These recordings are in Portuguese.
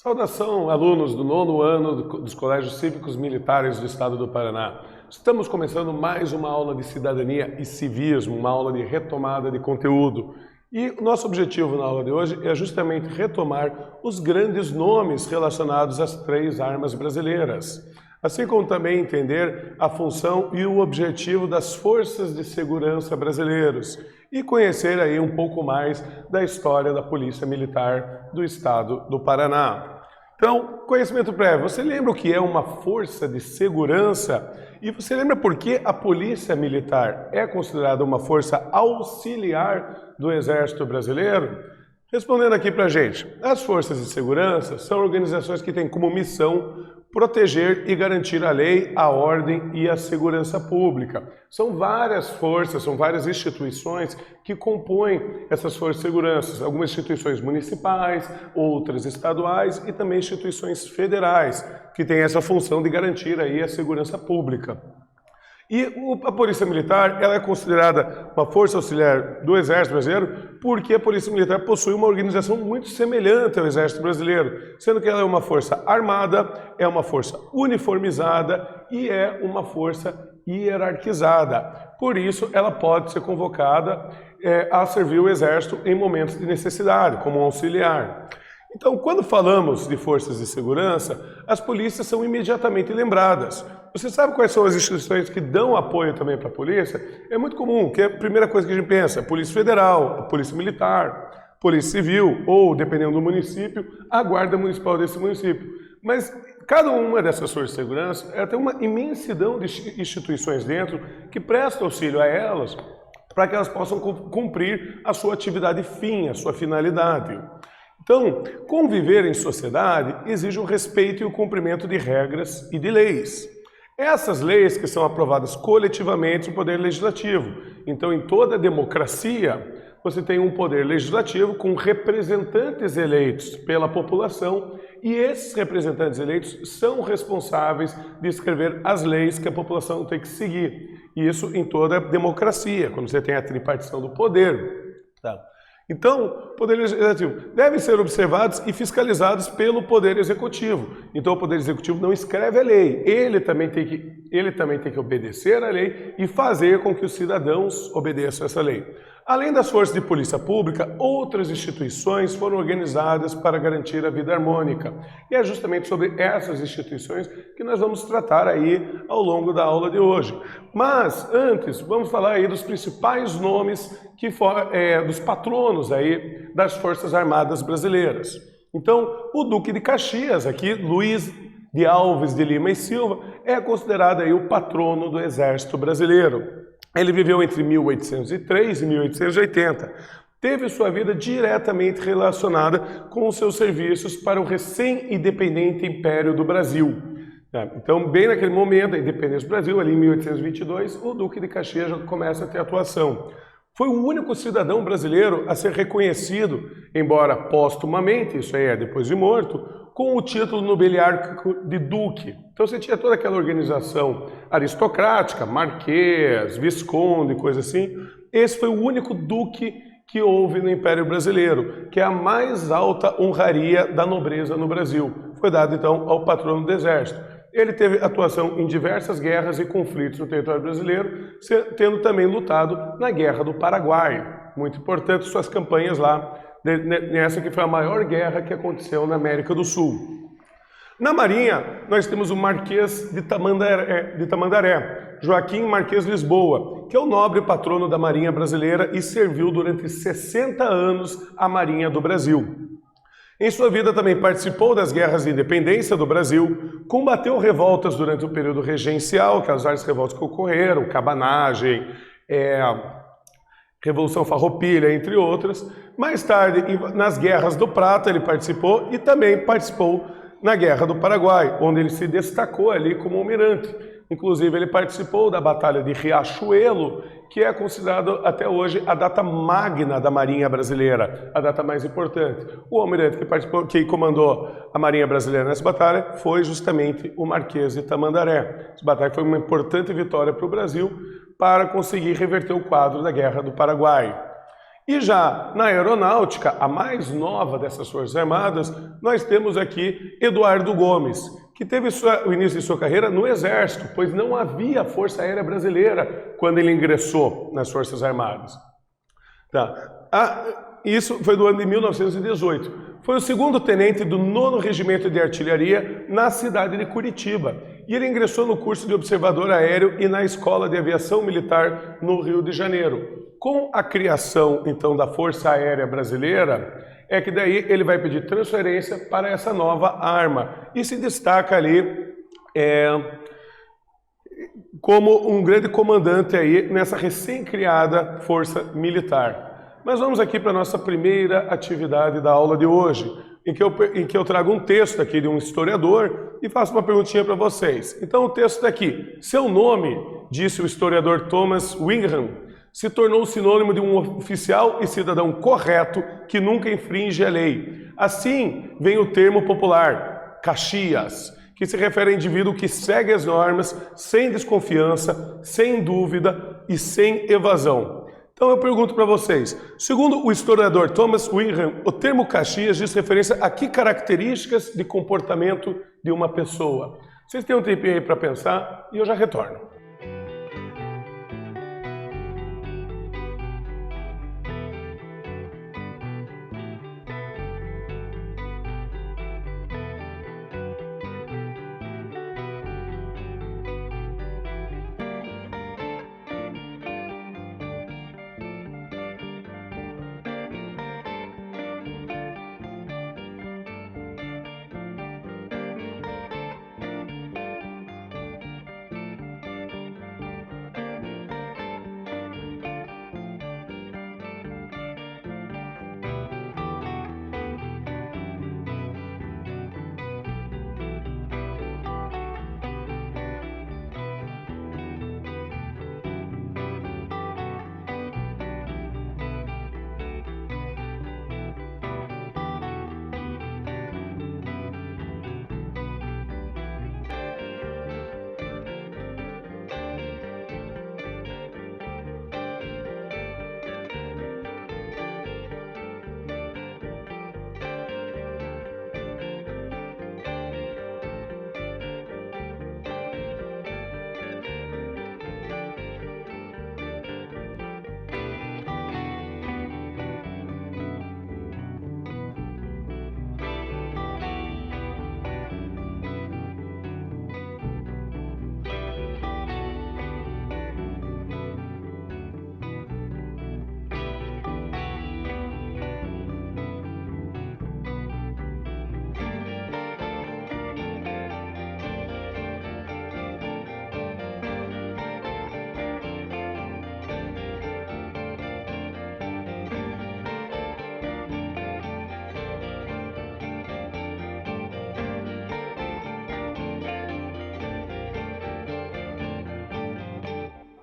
Saudação, alunos do 9º ano dos Colégios Cívicos Militares do Estado do Paraná. Estamos começando mais uma aula de cidadania e civismo, uma aula de retomada de conteúdo. E o nosso objetivo na aula de hoje é justamente retomar os grandes nomes relacionados às 3 armas brasileiras, assim como também entender a função e o objetivo das forças de segurança brasileiros e conhecer aí um pouco mais da história da Polícia Militar do Estado do Paraná. Então, conhecimento prévio, você lembra o que é uma força de segurança? E você lembra por que a Polícia Militar é considerada uma força auxiliar do Exército Brasileiro? Respondendo aqui pra gente, as forças de segurança são organizações que têm como missão proteger e garantir a lei, a ordem e a segurança pública. São várias forças, são várias instituições que compõem essas forças de segurança. Algumas instituições municipais, outras estaduais e também instituições federais, que têm essa função de garantir aí a segurança pública. E a Polícia Militar ela é considerada uma força auxiliar do Exército Brasileiro porque a Polícia Militar possui uma organização muito semelhante ao Exército Brasileiro, sendo que ela é uma força armada, é uma força uniformizada e é uma força hierarquizada. Por isso, ela pode ser convocada a servir o Exército em momentos de necessidade, como um auxiliar. Então, quando falamos de forças de segurança, as polícias são imediatamente lembradas. Você sabe quais são as instituições que dão apoio também para a polícia? É muito comum, que é a primeira coisa que a gente pensa, a Polícia Federal, a Polícia Militar, Polícia Civil ou, dependendo do município, a Guarda Municipal desse município. Mas cada uma dessas forças de segurança ela tem uma imensidão de instituições dentro que prestam auxílio a elas para que elas possam cumprir a sua atividade fim, a sua finalidade. Então, conviver em sociedade exige o respeito e o cumprimento de regras e de leis. Essas leis que são aprovadas coletivamente no Poder Legislativo. Então, em toda democracia, você tem um Poder Legislativo com representantes eleitos pela população e esses representantes eleitos são responsáveis de escrever as leis que a população tem que seguir. E isso em toda democracia, quando você tem a tripartição do poder. Tá? Então, o Poder Legislativo deve ser observados e fiscalizados pelo Poder Executivo. Então, o Poder Executivo não escreve a lei, ele também tem que obedecer à lei e fazer com que os cidadãos obedeçam essa lei. Além das forças de polícia pública, outras instituições foram organizadas para garantir a vida harmônica. E é justamente sobre essas instituições que nós vamos tratar aí ao longo da aula de hoje. Mas, antes, vamos falar aí dos principais nomes dos patronos aí das Forças Armadas Brasileiras. Então, o Duque de Caxias, aqui, Luiz de Alves de Lima e Silva, é considerado aí o patrono do Exército Brasileiro. Ele viveu entre 1803 e 1880. Teve sua vida diretamente relacionada com os seus serviços para o recém-independente Império do Brasil. Então, bem naquele momento da independência do Brasil, ali em 1822, o Duque de Caxias já começa a ter atuação. Foi o único cidadão brasileiro a ser reconhecido, embora póstumamente, isso aí é depois de morto, com o título nobiliário de duque. Então você tinha toda aquela organização aristocrática, marquês, visconde, coisa assim. Esse foi o único duque que houve no Império Brasileiro, que é a mais alta honraria da nobreza no Brasil. Foi dado então ao patrono do Exército. Ele teve atuação em diversas guerras e conflitos no território brasileiro, tendo também lutado na Guerra do Paraguai. Muito importante suas campanhas lá, nessa que foi a maior guerra que aconteceu na América do Sul. Na Marinha, nós temos o Marquês de Tamandaré, Joaquim Marquês Lisboa, que é o nobre patrono da Marinha Brasileira e serviu durante 60 anos a Marinha do Brasil. Em sua vida também participou das guerras de independência do Brasil, combateu revoltas durante o período regencial, aquelas várias revoltas que ocorreram, cabanagem, Revolução Farroupilha, entre outras. Mais tarde, nas guerras do Prata, ele participou e também participou na Guerra do Paraguai, onde ele se destacou ali como almirante. Inclusive, ele participou da Batalha de Riachuelo, que é considerado até hoje a data magna da Marinha Brasileira, a data mais importante. O almirante que comandou a Marinha Brasileira nessa batalha foi justamente o Marquês de Tamandaré. Essa batalha foi uma importante vitória para o Brasil para conseguir reverter o quadro da Guerra do Paraguai. E já na aeronáutica, a mais nova dessas Forças Armadas, nós temos aqui Eduardo Gomes, que teve o início de sua carreira no Exército, pois não havia Força Aérea Brasileira quando ele ingressou nas Forças Armadas. Isso foi do ano de 1918. Foi o segundo tenente do 9º Regimento de Artilharia na cidade de Curitiba. E ele ingressou no curso de observador aéreo e na Escola de Aviação Militar no Rio de Janeiro. Com a criação, então, da Força Aérea Brasileira, é que daí ele vai pedir transferência para essa nova arma. E se destaca ali como um grande comandante aí nessa recém-criada Força Militar. Mas vamos aqui para a nossa primeira atividade da aula de hoje, em que eu trago um texto aqui de um historiador e faço uma perguntinha para vocês. Então o texto está aqui. Seu nome, disse o historiador Thomas Wingham, se tornou sinônimo de um oficial e cidadão correto que nunca infringe a lei. Assim vem o termo popular, Caxias, que se refere a indivíduo que segue as normas sem desconfiança, sem dúvida e sem evasão. Então eu pergunto para vocês, segundo o historiador Thomas Wingham, o termo Caxias diz referência a que características de comportamento de uma pessoa? Vocês têm um tempinho aí para pensar e eu já retorno.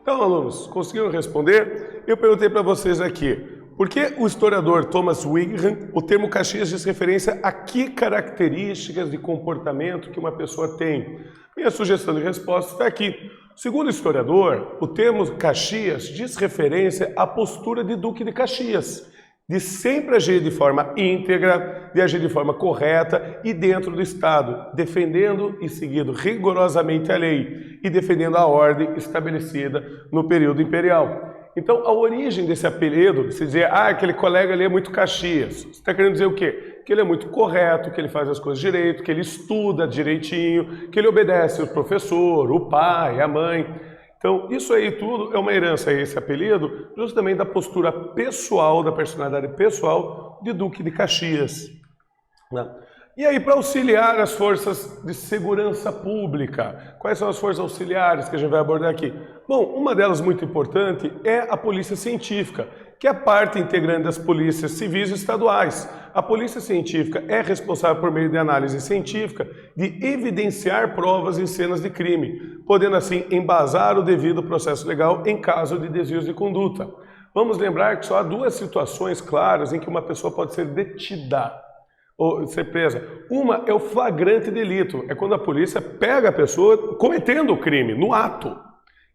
Então, alunos, conseguiram responder? Eu perguntei para vocês aqui, por que o historiador Thomas Wingham, o termo Caxias diz referência a que características de comportamento que uma pessoa tem? Minha sugestão de resposta está aqui. Segundo o historiador, o termo Caxias diz referência à postura de Duque de Caxias, de sempre agir de forma íntegra, de agir de forma correta e dentro do Estado, defendendo e seguindo rigorosamente a lei e defendendo a ordem estabelecida no período imperial. Então, a origem desse apelido, se dizer, aquele colega ali é muito Caxias, você está querendo dizer o quê? Que ele é muito correto, que ele faz as coisas direito, que ele estuda direitinho, que ele obedece o professor, o pai, a mãe. Então, isso aí tudo é uma herança, esse apelido, justamente da postura pessoal, da personalidade pessoal de Duque de Caxias. E aí, para auxiliar as forças de segurança pública, quais são as forças auxiliares que a gente vai abordar aqui? Bom, uma delas muito importante é a polícia científica, que é parte integrante das polícias civis e estaduais. A polícia científica é responsável por meio de análise científica de evidenciar provas em cenas de crime, podendo assim embasar o devido processo legal em caso de desvios de conduta. Vamos lembrar que só há duas situações claras em que uma pessoa pode ser detida ou ser presa. Uma é o flagrante delito, é quando a polícia pega a pessoa cometendo o crime, no ato.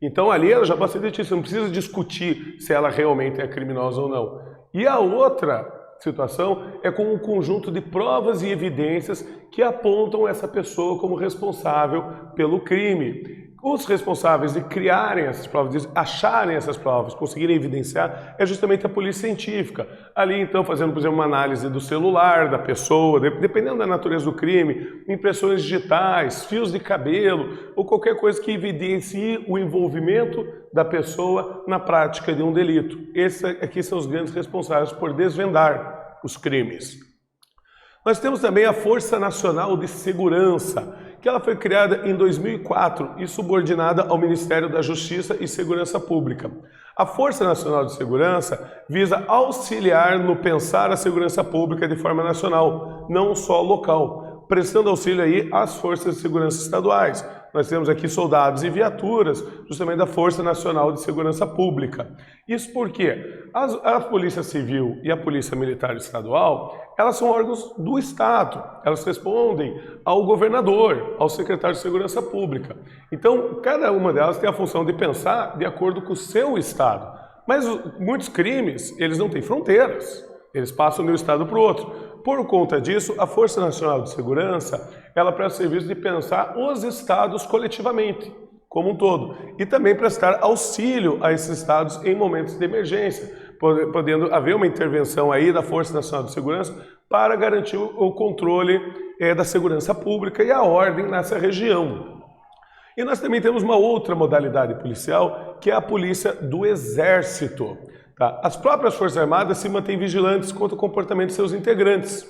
Então ali ela já pode ser detida, você não precisa discutir se ela realmente é criminosa ou não. E a outra situação é com um conjunto de provas e evidências que apontam essa pessoa como responsável pelo crime. Os responsáveis de criarem essas provas, de acharem essas provas, conseguirem evidenciar, é justamente a polícia científica. Ali, então, fazendo, por exemplo, uma análise do celular da pessoa, dependendo da natureza do crime, impressões digitais, fios de cabelo, ou qualquer coisa que evidencie o envolvimento da pessoa na prática de um delito. Esses aqui são os grandes responsáveis por desvendar os crimes. Nós temos também a Força Nacional de Segurança, que ela foi criada em 2004 e subordinada ao Ministério da Justiça e Segurança Pública. A Força Nacional de Segurança visa auxiliar no pensar a segurança pública de forma nacional, não só local, prestando auxílio aí às forças de segurança estaduais. Nós temos aqui soldados e viaturas, justamente da Força Nacional de Segurança Pública. Isso porque a Polícia Civil e a Polícia Militar Estadual, elas são órgãos do Estado, elas respondem ao governador, ao secretário de Segurança Pública. Então, cada uma delas tem a função de pensar de acordo com o seu Estado. Mas muitos crimes, eles não têm fronteiras, eles passam de um Estado para o outro. Por conta disso, a Força Nacional de Segurança, ela presta serviço de pensar os estados coletivamente, como um todo, e também prestar auxílio a esses estados em momentos de emergência, podendo haver uma intervenção aí da Força Nacional de Segurança para garantir o controle da segurança pública e a ordem nessa região. E nós também temos uma outra modalidade policial, que é a Polícia do Exército. Tá? As próprias Forças Armadas se mantêm vigilantes quanto ao comportamento de seus integrantes.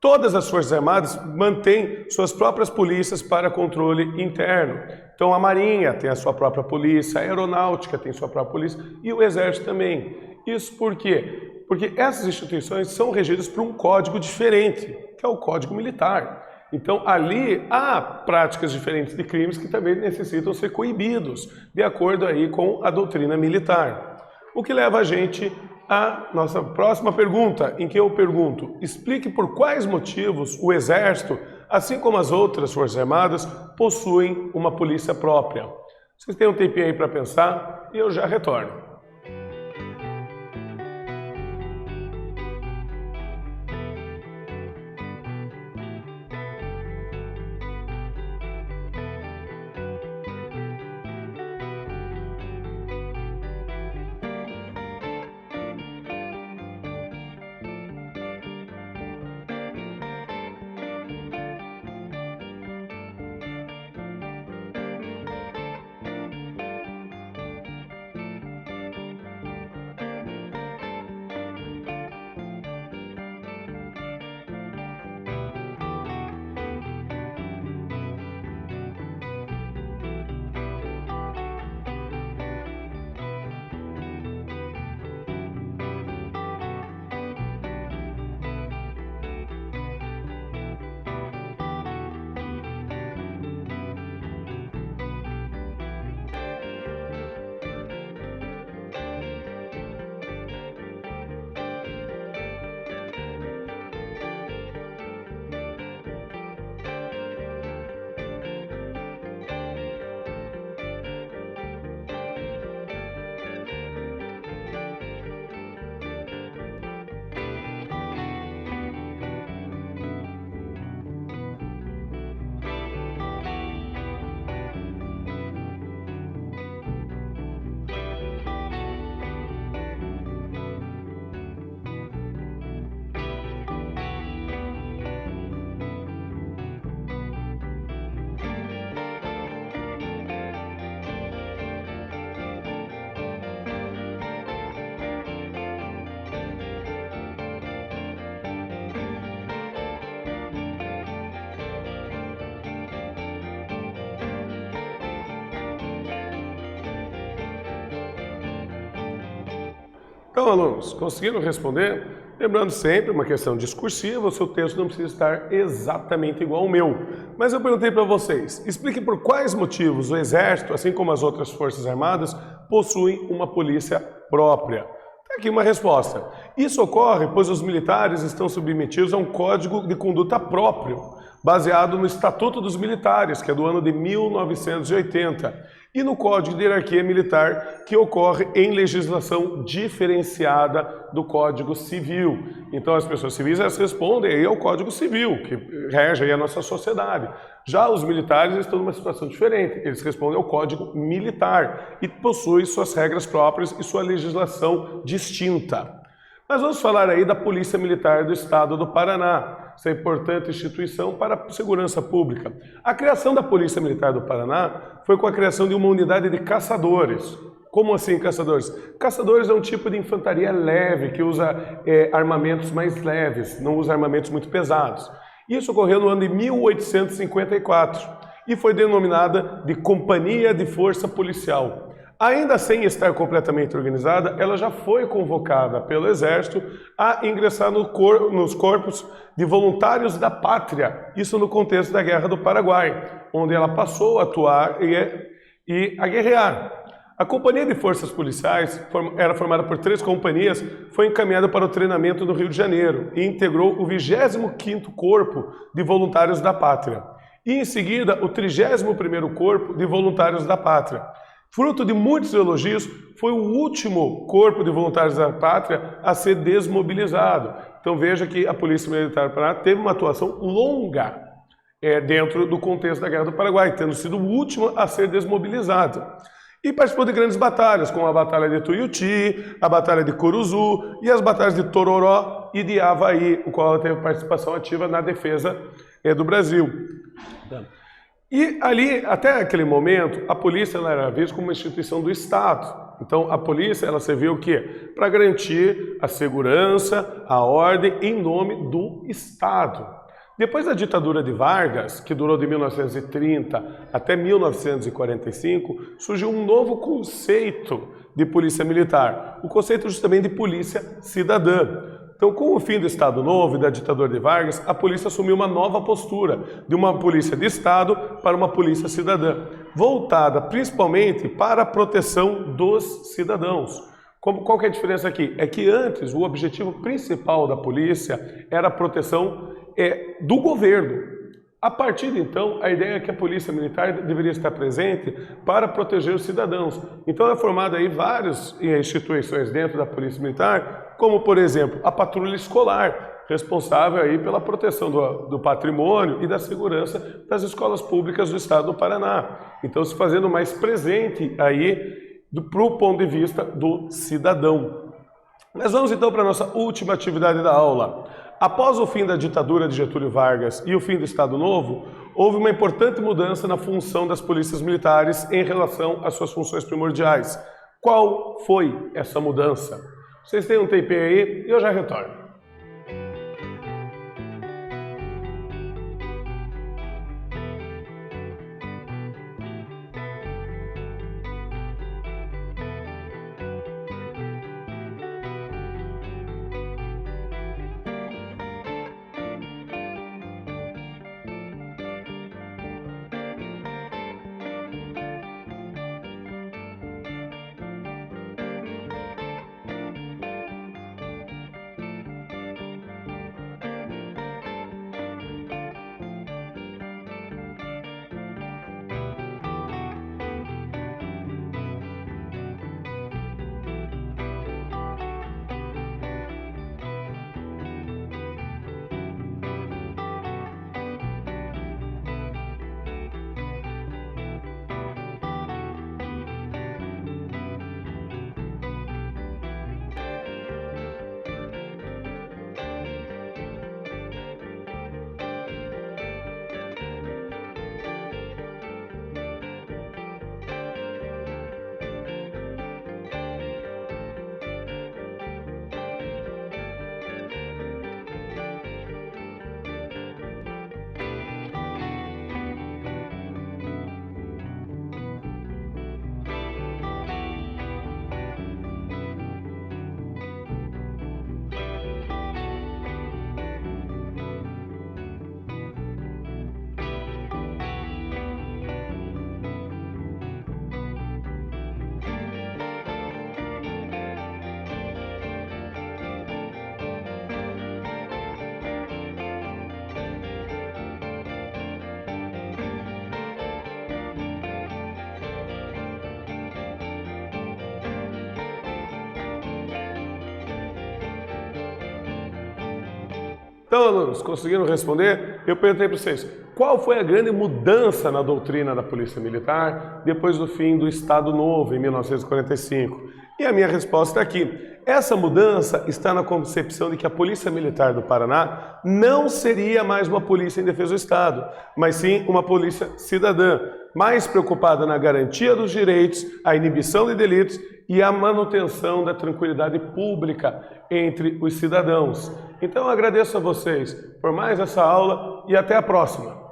Todas as Forças Armadas mantêm suas próprias polícias para controle interno. Então a Marinha tem a sua própria polícia, a Aeronáutica tem sua própria polícia e o Exército também. Isso por quê? Porque essas instituições são regidas por um código diferente, que é o Código Militar. Então ali há práticas diferentes de crimes que também necessitam ser coibidos, de acordo aí com a doutrina militar. O que leva a gente à nossa próxima pergunta, em que eu pergunto: explique por quais motivos o Exército, assim como as outras Forças Armadas, possuem uma polícia própria. Vocês têm um tempinho aí para pensar e eu já retorno. Então, alunos, conseguiram responder? Lembrando sempre, uma questão discursiva, o seu texto não precisa estar exatamente igual ao meu. Mas eu perguntei para vocês, expliquem por quais motivos o Exército, assim como as outras Forças Armadas, possuem uma polícia própria. Está aqui uma resposta. Isso ocorre pois os militares estão submetidos a um código de conduta próprio, baseado no Estatuto dos Militares, que é do ano de 1980. e no Código de Hierarquia Militar, que ocorre em legislação diferenciada do Código Civil. Então as pessoas civis elas respondem aí ao Código Civil, que rege aí a nossa sociedade. Já os militares estão numa situação diferente, eles respondem ao Código Militar e possuem suas regras próprias e sua legislação distinta. Mas vamos falar aí da Polícia Militar do Estado do Paraná, essa importante instituição para a segurança pública. A criação da Polícia Militar do Paraná foi com a criação de uma unidade de caçadores. Como assim caçadores? Caçadores é um tipo de infantaria leve, que usa armamentos mais leves, não usa armamentos muito pesados. Isso ocorreu no ano de 1854 e foi denominada de Companhia de Força Policial. Ainda sem estar completamente organizada, ela já foi convocada pelo Exército a ingressar nos corpos de voluntários da pátria, isso no contexto da Guerra do Paraguai, onde ela passou a atuar e a guerrear. A Companhia de Forças Policiais era formada por 3 companhias, foi encaminhada para o treinamento no Rio de Janeiro e integrou o 25º Corpo de Voluntários da Pátria. E em seguida, o 31º Corpo de Voluntários da Pátria. Fruto de muitos elogios, foi o último Corpo de Voluntários da Pátria a ser desmobilizado. Então veja que a Polícia Militar do Paraná teve uma atuação longa dentro do contexto da Guerra do Paraguai, tendo sido o último a ser desmobilizado. E participou de grandes batalhas, como a Batalha de Tuiuti, a Batalha de Curuzu e as batalhas de Tororó e de Avaí, o qual ela teve participação ativa na defesa do Brasil. E ali, até aquele momento, a polícia ela era vista como uma instituição do Estado. Então, a polícia ela serviu o quê? Para garantir a segurança, a ordem em nome do Estado. Depois da ditadura de Vargas, que durou de 1930 até 1945, surgiu um novo conceito de polícia militar, o conceito justamente de polícia cidadã. Então, com o fim do Estado Novo e da ditadura de Vargas, a polícia assumiu uma nova postura, de uma polícia de Estado para uma polícia cidadã, voltada principalmente para a proteção dos cidadãos. Qual que é a diferença aqui? É que antes o objetivo principal da polícia era a proteção do governo. A partir de então, a ideia é que a polícia militar deveria estar presente para proteger os cidadãos. Então é formada aí várias instituições dentro da polícia militar, como por exemplo a patrulha escolar, responsável aí pela proteção do patrimônio e da segurança das escolas públicas do estado do Paraná. Então se fazendo mais presente aí para o ponto de vista do cidadão. Mas vamos então para a nossa última atividade da aula. Após o fim da ditadura de Getúlio Vargas e o fim do Estado Novo, houve uma importante mudança na função das polícias militares em relação às suas funções primordiais. Qual foi essa mudança? Vocês têm um tempinho aí e eu já retorno. Então, alunos, conseguiram responder? Eu perguntei para vocês, qual foi a grande mudança na doutrina da Polícia Militar depois do fim do Estado Novo, em 1945? E a minha resposta é aqui. Essa mudança está na concepção de que a Polícia Militar do Paraná não seria mais uma polícia em defesa do Estado, mas sim uma polícia cidadã, mais preocupada na garantia dos direitos, a inibição de delitos e a manutenção da tranquilidade pública entre os cidadãos. Então eu agradeço a vocês por mais essa aula e até a próxima.